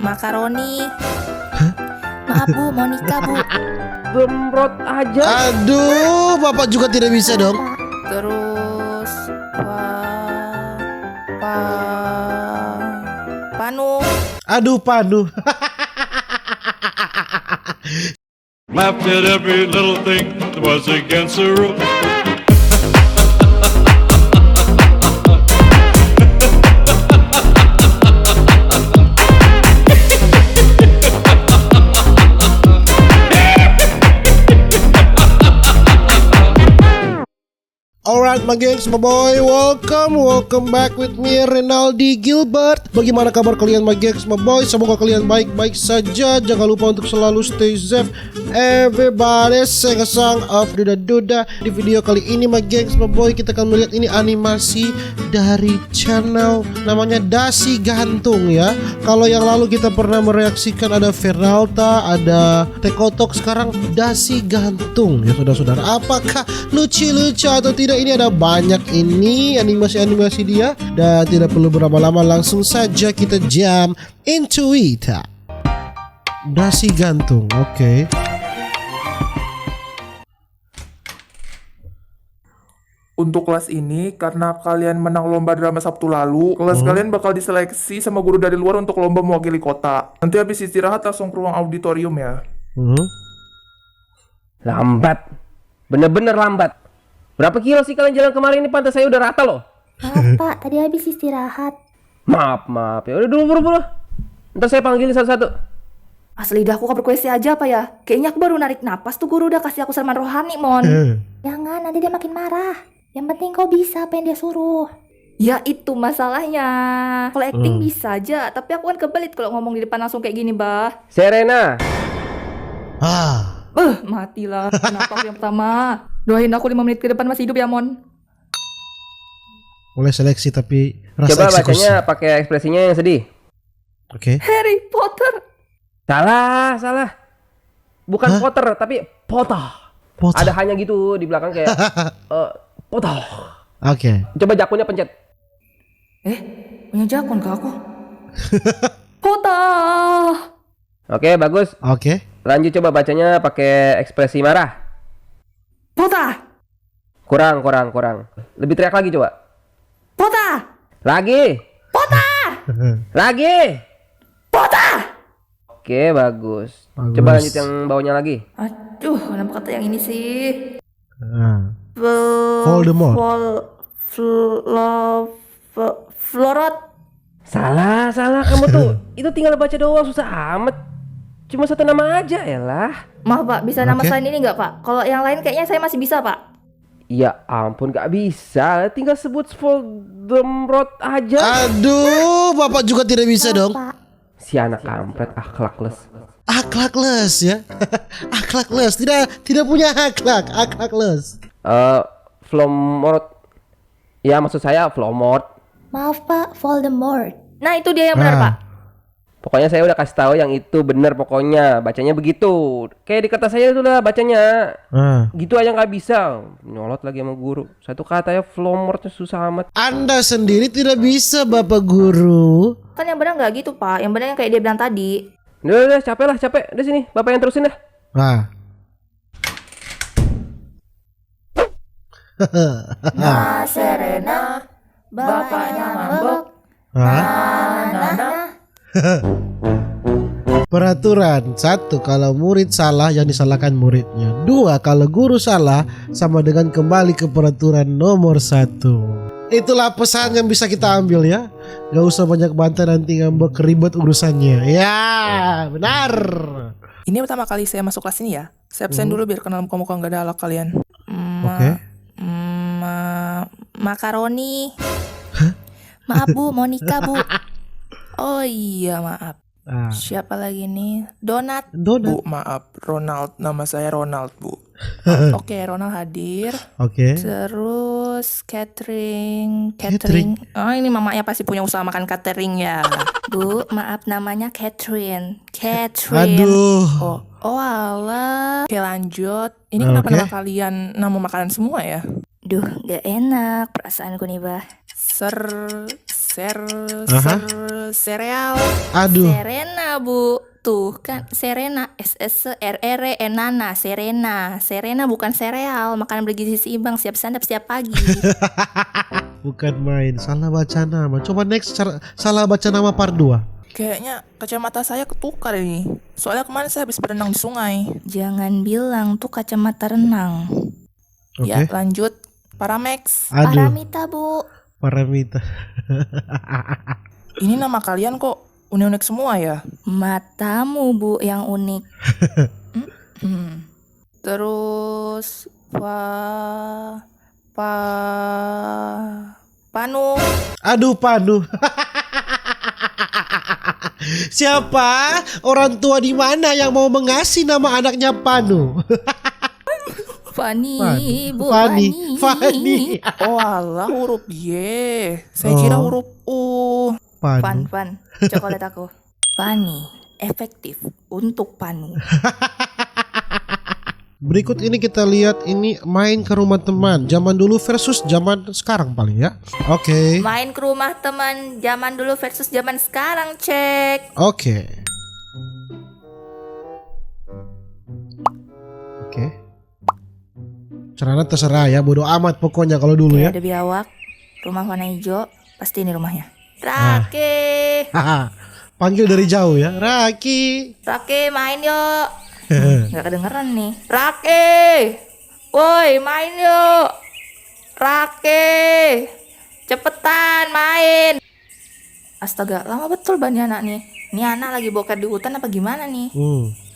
Makaroni. Maaf Bu, mau nikah Bu. Gemrot aja. Aduh, bapak juga tidak bisa dong. Terus Panu. Aduh, Panu. Laughed at every little thing that was against the rules. Alright my gengs, my boy, welcome back with me Renaldi Gilbert. Bagaimana kabar kalian my gengs, my boy? Semoga kalian baik-baik saja. Jangan lupa untuk selalu stay safe. Everybody sing a song of Duda. Di video kali ini my gengs, my boy, kita akan melihat ini animasi dari channel namanya Dasi Gantung ya. Kalau yang lalu kita pernah mereaksikan ada Veralta, ada Tekotok, sekarang Dasi Gantung ya saudara-saudara. Apakah lucu-lucu atau tidak? Ini ada banyak ini animasi-animasi dia. Dan tidak perlu berlama-lama, langsung saja kita jump into it. Dasi Gantung, oke. Untuk kelas ini, karena kalian menang lomba drama Sabtu lalu, kelas kalian bakal diseleksi sama guru dari luar untuk lomba mewakili kota. Nanti habis istirahat langsung ke ruang auditorium ya. Lambat. Bener-bener lambat. Berapa kilo sih kalian jalan kemarin? Ini pantai saya udah rata loh. Pak, tadi habis istirahat. Maaf. Ya udah dulu buru-buru. Ntar saya panggilin satu-satu. Asli dah aku berkuesi aja apa ya? Kayaknya aku baru narik napas tuh guru udah kasih aku salman rohani mon. Jangan, nanti dia makin marah. Yang penting kau bisa apa yang dia suruh. Ya itu masalahnya. Kalau acting bisa aja, tapi aku kan kebelit kalau ngomong di depan langsung kayak gini bah. Serena. Matilah. Kenapa aku yang pertama? Doain aku 5 menit ke depan masih hidup ya mon. Mulai seleksi tapi rasa Coba eksekusi. bacanya pakai ekspresinya yang sedih. Oke. Harry Potter. Salah. Bukan Potter tapi Potter. Potter. Ada hanya gitu di belakang kayak Potter. Oke. Coba jakunnya pencet. Punya jakun ke aku? Potter. Oke, bagus. Oke. Lanjut coba bacanya pakai ekspresi marah. Potter. Kurang. Lebih teriak lagi coba. Potter. Lagi. Lagi. Potter. Oke, bagus. Bagus. Coba lanjut yang bawahnya lagi. Aduh, kenapa kata yang ini sih? Voldemort. Florot. Salah. Kamu tuh itu tinggal baca doang, susah amat. Cuma satu nama aja, elah. Maaf Pak, bisa nama Oke. selain ini nggak Pak? Kalau yang lain kayaknya saya masih bisa Pak. Ya ampun, gak bisa. Tinggal sebut Voldemort aja. Aduh, bapak juga tidak bisa dong. Pak, Si anak kampret, akhlakless. Akhlakless ya. Akhlakless, tidak punya akhlakless. Voldemort. Ya maksud saya Voldemort. maaf Pak, Voldemort. Nah itu dia yang benar Pak. Pokoknya saya udah kasih tahu yang itu bener pokoknya. Bacanya begitu. Kayak di kata saya itu lah bacanya. Gitu aja nggak bisa. Nyolot lagi sama guru. Satu kata ya Voldemort susah amat. Anda sendiri tidak bisa bapak guru. Kan yang benar nggak gitu Pak. Yang benar yang kayak dia bilang tadi. Udah capek. Udah sini, bapak yang terusin dah. Mas Serena, bapaknya ngambek. Peraturan 1, kalau murid salah yang disalahkan muridnya. 2, kalau guru salah sama dengan kembali ke peraturan nomor 1. Itulah pesan yang bisa kita ambil ya. Gak usah banyak bantah, nanti ngambek ribet urusannya. Ya benar. Ini pertama kali saya masuk kelas ini ya. Saya absen dulu biar kenal muka-muka nggak ada alak kalian. Oke. Makaroni. Maaf Bu, mau nikah Bu. Oh iya maaf. Siapa lagi nih? Donat. Bu, maaf. Ronald. Nama saya Ronald, Bu. Oke, Ronald hadir. Oke. Terus catering. Catering. Oh ini mamanya pasti punya usaha makan catering ya. Bu, maaf namanya Catherine. Aduh. Oh alah. Oke, lanjut. Ini kenapa Oke. nama kalian nama makanan semua ya? Duh, gak enak perasaanku nih bah. Sereal. Aduh. Serena, Bu. Tuh kan Serena, SSRR Enana, Serena bukan sereal, makanan bergizi seimbang, siap santap siap pagi. Bukan main, salah baca nama. Coba next, salah baca nama part 2. Kayaknya kacamata saya ketukar ini. Soalnya kemarin saya habis berenang di sungai. Jangan bilang tuh kacamata renang. Oke. Ya, lanjut. Paramex. Aduh, Paramita, Bu. Paramita. Ini nama kalian kok unik-unik semua ya? Matamu, Bu, yang unik. Terus Panu. Aduh, Panu. Siapa orang tua di mana yang mau mengasih nama anaknya Panu? Fani, Bu, Fani. Oh alah, huruf Y. Saya kira huruf U. Panu. Fan, coklat aku. Fani, efektif untuk Panu. Berikut ini kita lihat ini main ke rumah teman zaman dulu versus zaman sekarang paling ya. Oke. Main ke rumah teman zaman dulu versus zaman sekarang, cek. Oke. Celana terserah ya, bodo amat pokoknya kalau dulu ya. Ada biawak, rumah warna hijau, pasti ini rumahnya. Raki, Haha. Panggil dari jauh ya, Raki. Raki main yuk. Gak kedengeran nih. Raki, woi main yuk. Raki, cepetan main. Astaga, lama betul ban anak nih. Ini anak lagi boker di hutan apa gimana nih?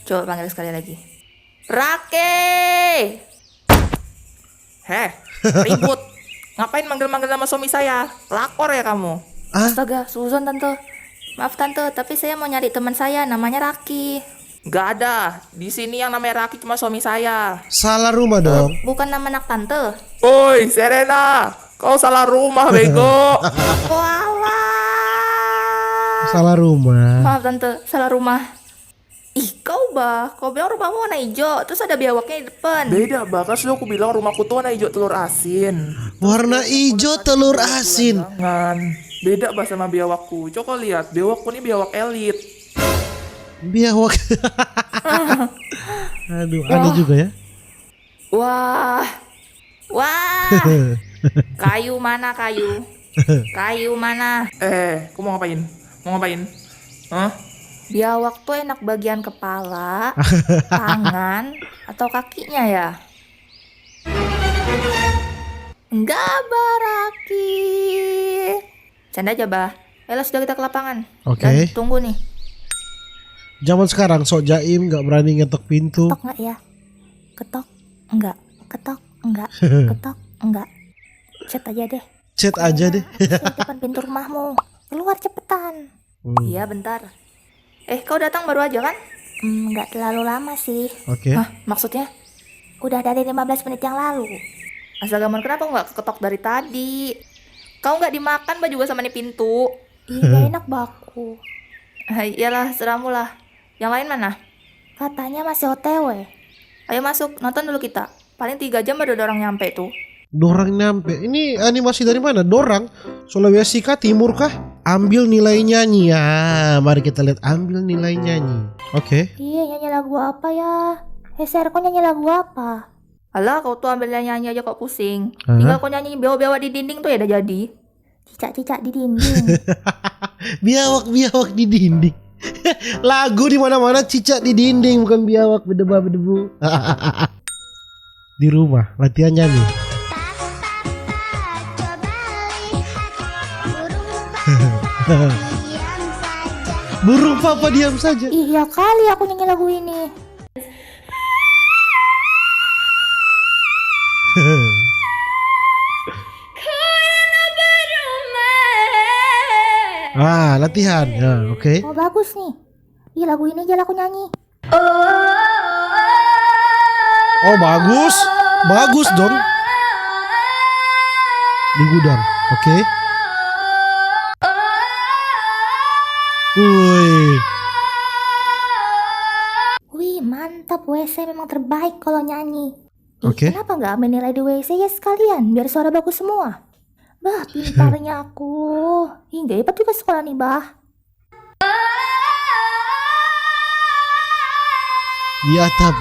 Coba panggil sekali lagi. Raki. Ribut. Ngapain manggil-manggil nama suami saya? Lakor ya kamu? Astaga, Suzon tante. Maaf tante, tapi saya mau nyari teman saya namanya Raki. Gak ada. Di sini yang namanya Raki cuma suami saya. Salah rumah dong. Bukan nama anak tante. Oi, Serena. Kau salah rumah, bego. Walah. Salah rumah. Maaf tante, salah rumah. Ih, kau bilang rumahmu warna hijau, terus ada biawaknya di depan. Beda, bahkan sudah aku bilang rumahku tuh warna hijau telur asin. Warna hijau telur asin. Jangan. Beda bahasa sama biawakku. Coba lihat, biawakku ini biawak elit. Biawak. Aduh, ada juga ya. Wah. Kayu mana kayu? Kayu mana? Kau mau ngapain? Hah? Biawak tuh enak bagian kepala, tangan, atau kakinya ya? Enggak, Baraki. Canda aja, Bah. Ayo sudah kita ke lapangan. Oke. Dan tunggu nih. Zaman sekarang sok jaim nggak berani ngetok pintu. Ketok nggak ya? Ketok enggak? Ketok enggak? Ketok enggak? Chat aja deh. Chat aja deh. Di depan pintu rumahmu. Keluar cepetan. Iya, bentar. Kau datang baru aja kan? Nggak terlalu lama sih. Oke. Hah, maksudnya? Udah dari 15 menit yang lalu. Astaga, Mon, kenapa nggak ketok dari tadi? Kau nggak dimakan, Bah, juga sama nih pintu. Ih, gak enak baku. Iyalah, seramu lah. Yang lain mana? Katanya masih OTW. Ayo masuk, nonton dulu kita. Paling 3 jam baru ada orang nyampe tuh. Dorang nyampe. Ini animasi dari mana? Dorang? Sulawesi kah? Timur kah? Ambil nilai nyanyi ya. Mari kita lihat ambil nilai nyanyi. Oke. Iya, nyanyi lagu apa ya? Serko nyanyi lagu apa? Alah, kau tuh ambil nyanyi aja kok pusing. Tinggal kau nyanyi bewa-bewa di dinding tuh ya udah jadi. Cicak-cicak di dinding. Biawak di dinding. Lagu di mana-mana cicak di dinding bukan biawak berdebu. Di rumah latihan nyanyi. Burung papa diam saja. Iya kali aku nyanyi lagu ini. Latihan ya, oke. Oh bagus nih. Ih, lagu ini aja aku nyanyi. Oh bagus dong. Di gudang, oke. Wih mantap, WC memang terbaik kalau nyanyi. Oke. Kenapa nggak ambil nilai di WC ya sekalian biar suara bagus semua? Bah, pintarnya aku. Hingga hebat juga sekolah nih, Bah. Di atap.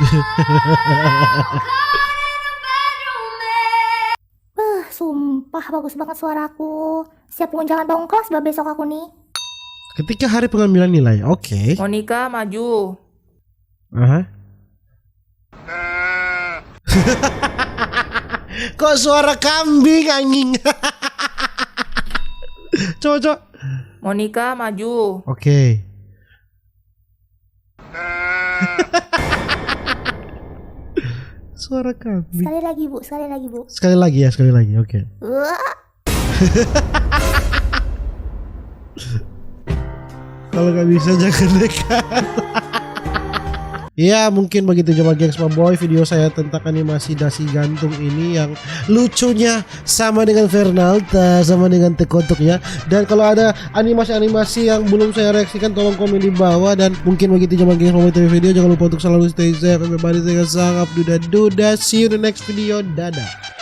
Sumpah bagus banget suaraku. Siap jangan bangun kelas bah besok aku nih. Ketika hari pengambilan nilai, oke. Monica maju. Aha. Kok suara kambing anjing? Coba. Monica maju. Oke. Suara kambing. Sekali lagi bu, sekali lagi bu. Sekali lagi, oke. Kalau nggak bisa jangan dekat. Ya mungkin begitu coba gengs my boy video saya tentang animasi dasi gantung ini yang lucunya sama dengan Fernalta, sama dengan Tekotok ya. Dan kalau ada animasi-animasi yang belum saya reaksikan tolong komen di bawah. Dan mungkin begitu coba gengs my boy video, jangan lupa untuk selalu stay safe everybody, saya sangat duda. See you in the next video, dadah.